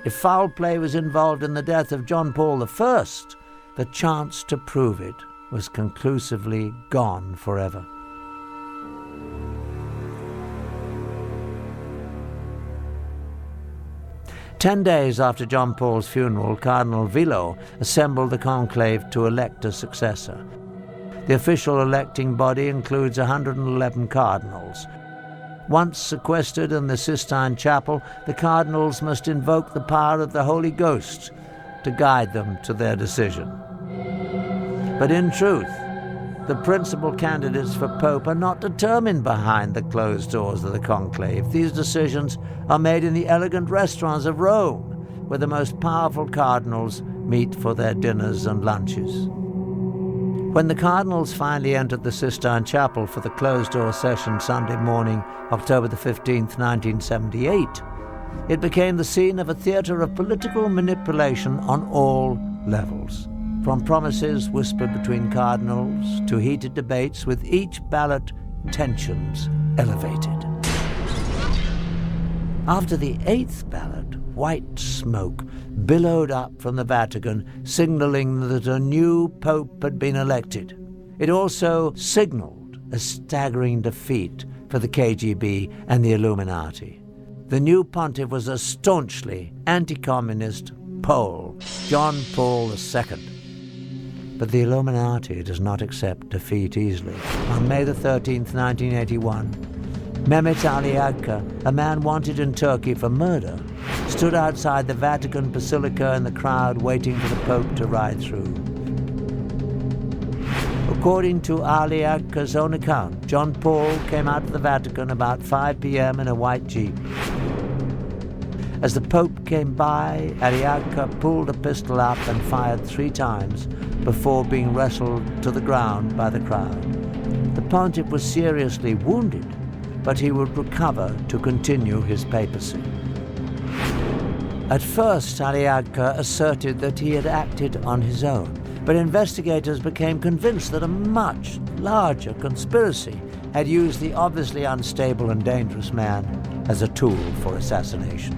If foul play was involved in the death of John Paul I, the chance to prove it was conclusively gone forever. Ten days after John Paul's funeral, Cardinal Vilo assembled the conclave to elect a successor. The official electing body includes 111 cardinals. Once sequestered in the Sistine Chapel, the cardinals must invoke the power of the Holy Ghost to guide them to their decision. But in truth, the principal candidates for Pope are not determined behind the closed doors of the conclave. These decisions are made in the elegant restaurants of Rome, where the most powerful cardinals meet for their dinners and lunches. When the cardinals finally entered the Sistine Chapel for the closed-door session Sunday morning, October the 15th, 1978, it became the scene of a theatre of political manipulation on all levels, from promises whispered between cardinals to heated debates, with each ballot tensions elevated. After the 8th ballot, white smoke billowed up from the Vatican, signaling that a new pope had been elected. It also signaled a staggering defeat for the KGB and the Illuminati. The new pontiff was a staunchly anti-communist Pole, John Paul II. But the Illuminati does not accept defeat easily. On May the 13th, 1981, Mehmet Ali Agca, a man wanted in Turkey for murder, stood outside the Vatican Basilica in the crowd waiting for the Pope to ride through. According to Ali Agca's own account, John Paul came out of the Vatican about 5 p.m. in a white Jeep. As the Pope came by, Ali Agca pulled a pistol up and fired 3 times before being wrestled to the ground by the crowd. The pontiff was seriously wounded, but he would recover to continue his papacy. At first, Ali Agca asserted that he had acted on his own, but investigators became convinced that a much larger conspiracy had used the obviously unstable and dangerous man as a tool for assassination.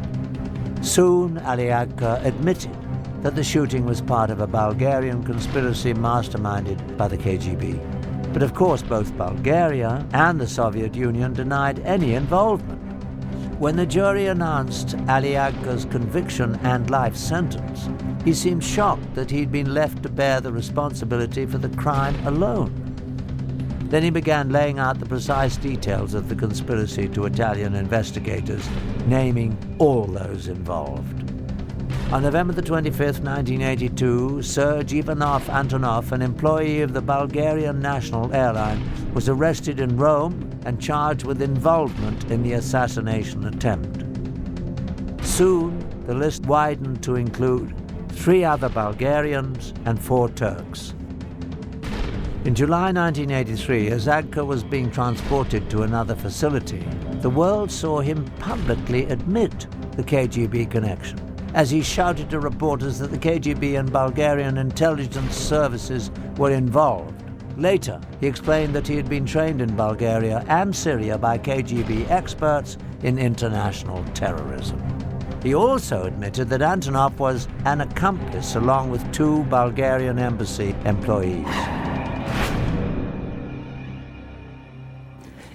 Soon, Ali Agca admitted that the shooting was part of a Bulgarian conspiracy masterminded by the KGB. But of course, both Bulgaria and the Soviet Union denied any involvement. When the jury announced Ali Agca's conviction and life sentence, he seemed shocked that he'd been left to bear the responsibility for the crime alone. Then he began laying out the precise details of the conspiracy to Italian investigators, naming all those involved. On November the 25th, 1982, Serge Ivanov Antonov, an employee of the Bulgarian National Airline, was arrested in Rome and charged with involvement in the assassination attempt. Soon, the list widened to include 3 other Bulgarians and 4 Turks. In July 1983, as Agca was being transported to another facility, the world saw him publicly admit the KGB connection, as he shouted to reporters that the KGB and Bulgarian intelligence services were involved. Later, he explained that he had been trained in Bulgaria and Syria by KGB experts in international terrorism. He also admitted that Antonov was an accomplice along with 2 Bulgarian embassy employees.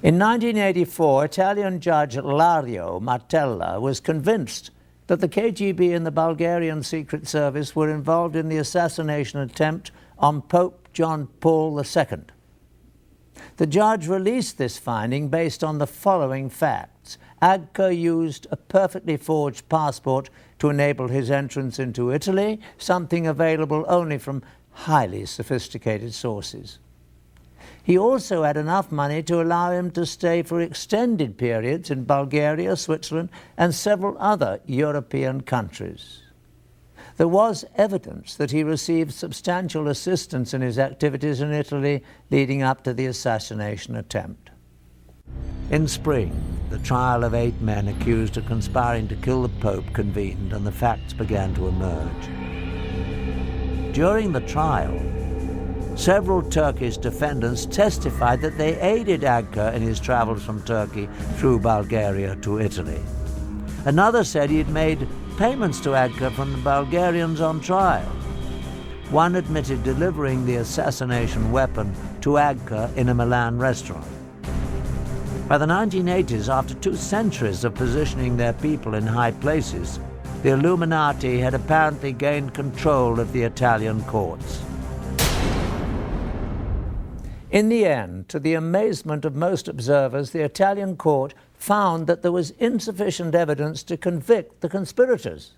In 1984, Italian judge Lario Martella was convinced that the KGB and the Bulgarian Secret Service were involved in the assassination attempt on Pope John Paul II. The judge released this finding based on the following facts. Agca used a perfectly forged passport to enable his entrance into Italy, something available only from highly sophisticated sources. He also had enough money to allow him to stay for extended periods in Bulgaria, Switzerland, and several other European countries. There was evidence that he received substantial assistance in his activities in Italy leading up to the assassination attempt. In spring, the trial of 8 men accused of conspiring to kill the Pope convened, and the facts began to emerge. During the trial, several Turkish defendants testified that they aided Agca in his travels from Turkey through Bulgaria to Italy. Another said he had made payments to Agca from the Bulgarians on trial. One admitted delivering the assassination weapon to Agca in a Milan restaurant. By the 1980s, after 2 centuries of positioning their people in high places, the Illuminati had apparently gained control of the Italian courts. In the end, to the amazement of most observers, the Italian court found that there was insufficient evidence to convict the conspirators.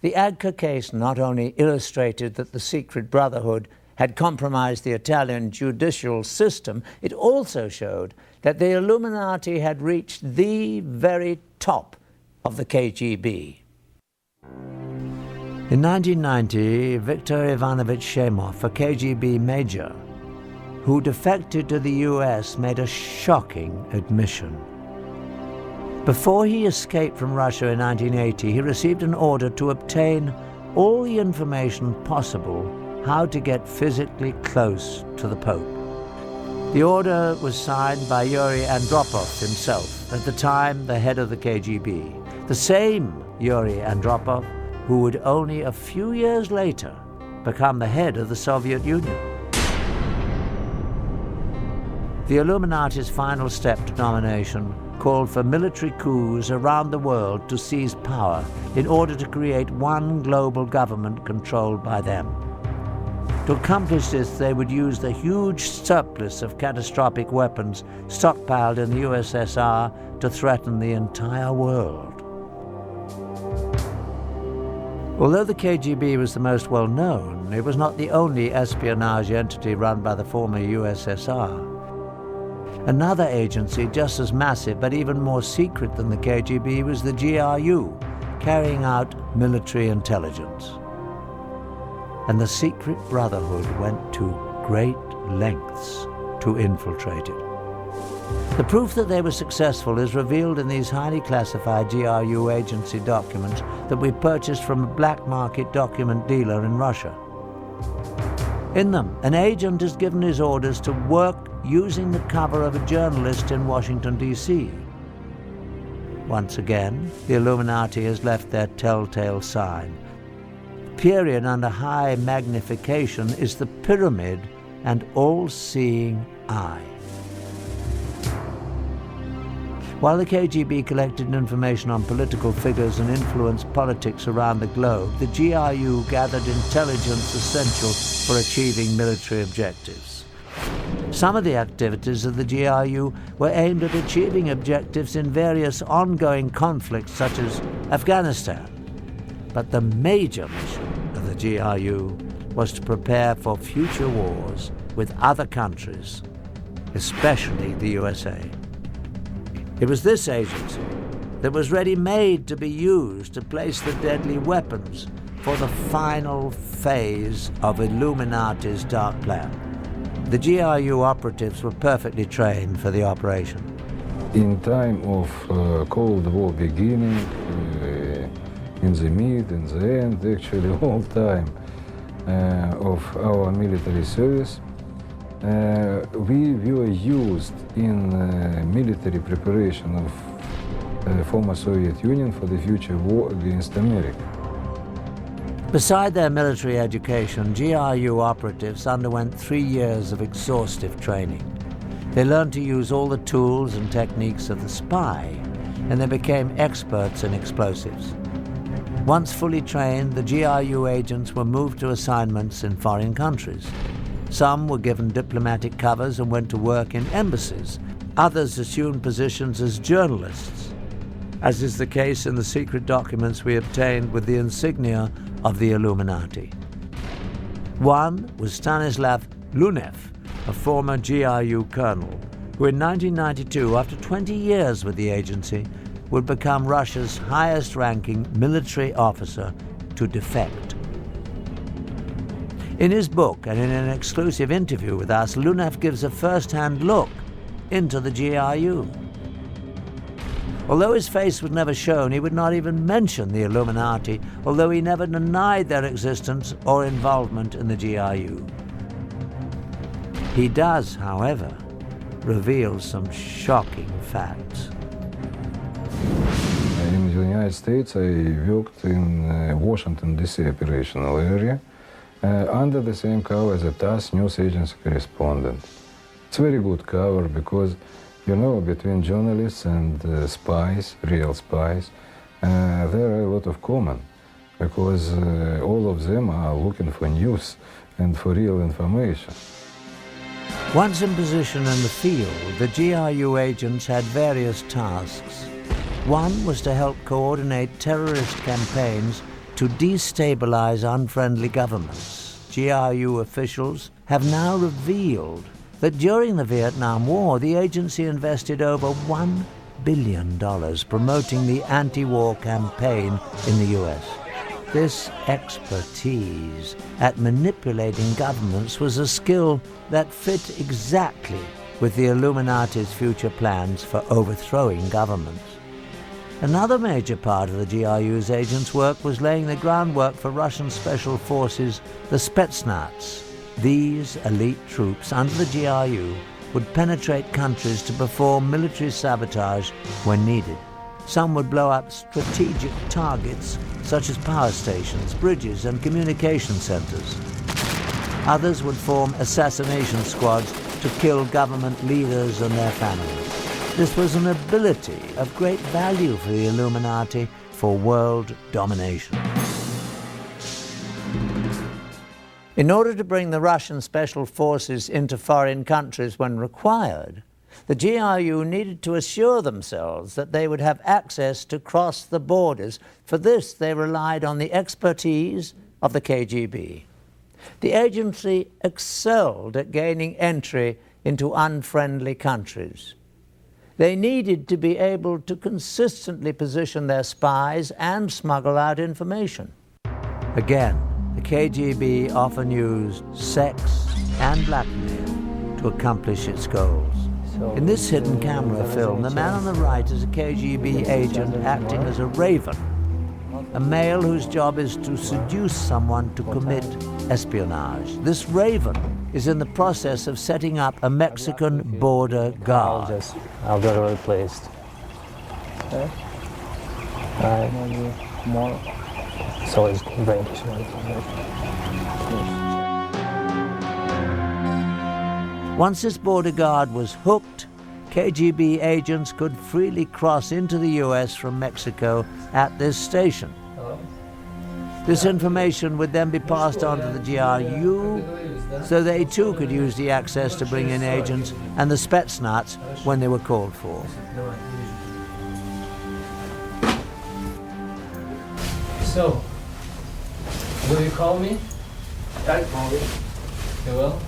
The Agca case not only illustrated that the secret brotherhood had compromised the Italian judicial system, it also showed that the Illuminati had reached the very top of the KGB. In 1990, Viktor Ivanovich Shemov, a KGB major who defected to the US, made a shocking admission. Before he escaped from Russia in 1980, he received an order to obtain all the information possible how to get physically close to the Pope. The order was signed by Yuri Andropov himself, at the time the head of the KGB, the same Yuri Andropov who would only a few years later become the head of the Soviet Union. The Illuminati's final step to domination called for military coups around the world to seize power in order to create one global government controlled by them. To accomplish this, they would use the huge surplus of catastrophic weapons stockpiled in the USSR to threaten the entire world. Although the KGB was the most well-known, it was not the only espionage entity run by the former USSR. Another agency just as massive but even more secret than the KGB was the GRU, carrying out military intelligence. And the secret brotherhood went to great lengths to infiltrate it. The proof that they were successful is revealed in these highly classified GRU agency documents that we purchased from a black market document dealer in Russia. In them, an agent is given his orders to work using the cover of a journalist in Washington, D.C. Once again, the Illuminati has left their telltale sign. The period under high magnification is the pyramid and all-seeing eye. While the KGB collected information on political figures and influenced politics around the globe, the GRU gathered intelligence essential for achieving military objectives. Some of the activities of the GRU were aimed at achieving objectives in various ongoing conflicts such as Afghanistan. But the major mission of the GRU was to prepare for future wars with other countries, especially the USA. It was this agency that was ready-made to be used to place the deadly weapons for the final phase of Illuminati's dark plan. The GRU operatives were perfectly trained for the operation. In time of Cold War beginning, in the mid, in the end, actually all time of our military service, we were used in military preparation of former Soviet Union for the future war against America. Beside their military education, GRU operatives underwent 3 years of exhaustive training. They learned to use all the tools and techniques of the spy, and they became experts in explosives. Once fully trained, the GRU agents were moved to assignments in foreign countries. Some were given diplomatic covers and went to work in embassies. Others assumed positions as journalists, as is the case in the secret documents we obtained with the insignia of the Illuminati. One was Stanislav Lunev, a former GRU colonel, who in 1992, after 20 years with the agency, would become Russia's highest-ranking military officer to defect. In his book and in an exclusive interview with us, Lunev gives a first-hand look into the GRU. Although his face was never shown, he would not even mention the Illuminati, although he never denied their existence or involvement in the GRU. He does, however, reveal some shocking facts. In the United States, I worked in Washington, D.C. operational area, under the same cover as a TASS news agency correspondent. It's a very good cover because, you know, between journalists and spies, real spies, there are a lot of common, because all of them are looking for news and for real information. Once in position in the field, the GRU agents had various tasks. One was to help coordinate terrorist campaigns to destabilize unfriendly governments. GRU officials have now revealed that during the Vietnam War, the agency invested over $1 billion promoting the anti-war campaign in the US. This expertise at manipulating governments was a skill that fit exactly with the Illuminati's future plans for overthrowing governments. Another major part of the GRU's agents' work was laying the groundwork for Russian special forces, the Spetsnaz. These elite troops under the GRU would penetrate countries to perform military sabotage when needed. Some would blow up strategic targets such as power stations, bridges, and communication centers. Others would form assassination squads to kill government leaders and their families. This was an ability of great value for the Illuminati for world domination. In order to bring the Russian special forces into foreign countries when required, the GRU needed to assure themselves that they would have access to cross the borders. For this, they relied on the expertise of the KGB. The agency excelled at gaining entry into unfriendly countries. They needed to be able to consistently position their spies and smuggle out information. Again, the KGB often used sex and blackmail to accomplish its goals. In this hidden camera film, the man on the right is a KGB agent acting as a raven, a male whose job is to seduce someone to commit espionage. This raven is in the process of setting up a Mexican border guard. I'll get it replaced. Okay. More. So it's brain tissue. Once this border guard was hooked, KGB agents could freely cross into the US from Mexico at this station. This information would then be passed on to the GRU, so they too could use the access to bring in agents and the Spetsnaz when they were called for. So, will you call me? I call you. You will?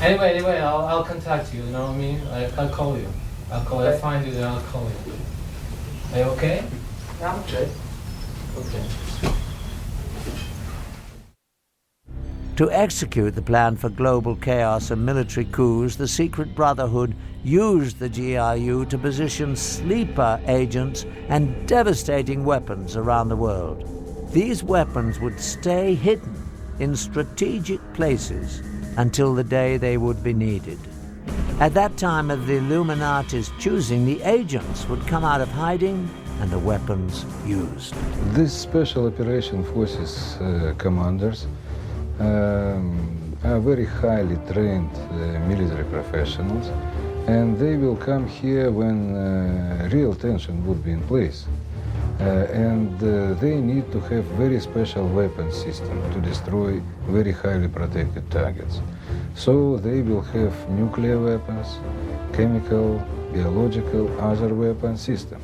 Anyway, I'll contact you, you know what I mean? I'll call you. I'll find you, then I'll call you. Are you okay? Yeah, I'm okay. Okay. To execute the plan for global chaos and military coups, the Secret Brotherhood used the GRU to position sleeper agents and devastating weapons around the world. These weapons would stay hidden in strategic places until the day they would be needed. At that time of the Illuminati's choosing, the agents would come out of hiding and the weapons used. These special operation forces commanders are very highly trained military professionals, and they will come here when real tension would be in place. And they need to have very special weapon system to destroy very highly protected targets. So they will have nuclear weapons, chemical, biological, other weapon system.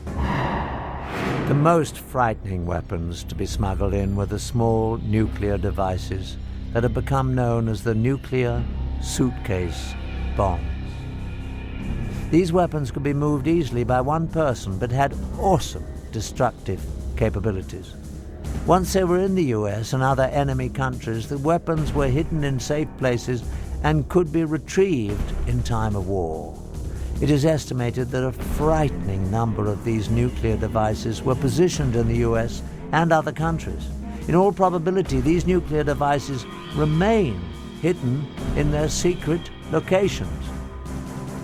The most frightening weapons to be smuggled in were the small nuclear devices that have become known as the nuclear suitcase bombs. These weapons could be moved easily by one person, but had awesome destructive capabilities. Once they were in the US and other enemy countries, the weapons were hidden in safe places and could be retrieved in time of war. It is estimated that a frightening number of these nuclear devices were positioned in the US and other countries. In all probability, these nuclear devices remain hidden in their secret locations,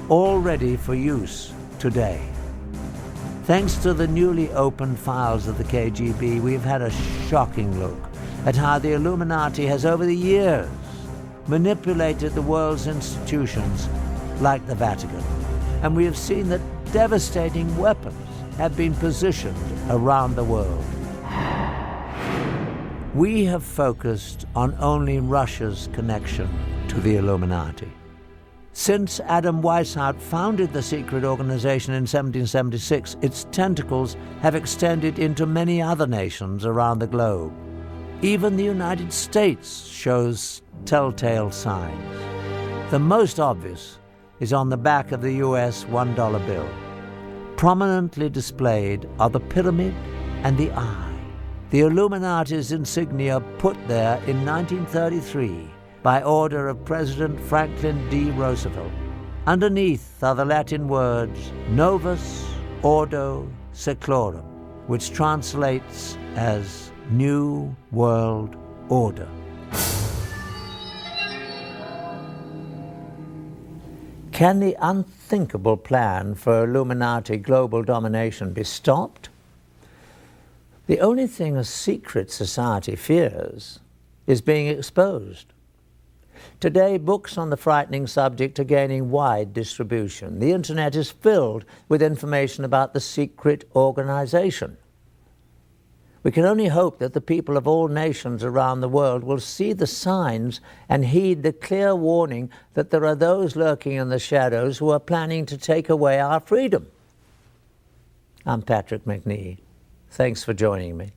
all ready for use today. Thanks to the newly opened files of the KGB, we've had a shocking look at how the Illuminati has over the years manipulated the world's institutions like the Vatican. And we have seen that devastating weapons have been positioned around the world. We have focused on only Russia's connection to the Illuminati. Since Adam Weishaupt founded the secret organization in 1776, its tentacles have extended into many other nations around the globe. Even the United States shows telltale signs. The most obvious is on the back of the US $1 bill. Prominently displayed are the pyramid and the eye, the Illuminati's insignia put there in 1933 by order of President Franklin D. Roosevelt. Underneath are the Latin words Novus Ordo Seclorum, which translates as New World Order. Can the unthinkable plan for Illuminati global domination be stopped? The only thing a secret society fears is being exposed. Today, books on the frightening subject are gaining wide distribution. The internet is filled with information about the secret organization. We can only hope that the people of all nations around the world will see the signs and heed the clear warning that there are those lurking in the shadows who are planning to take away our freedom. I'm Patrick Macnee. Thanks for joining me.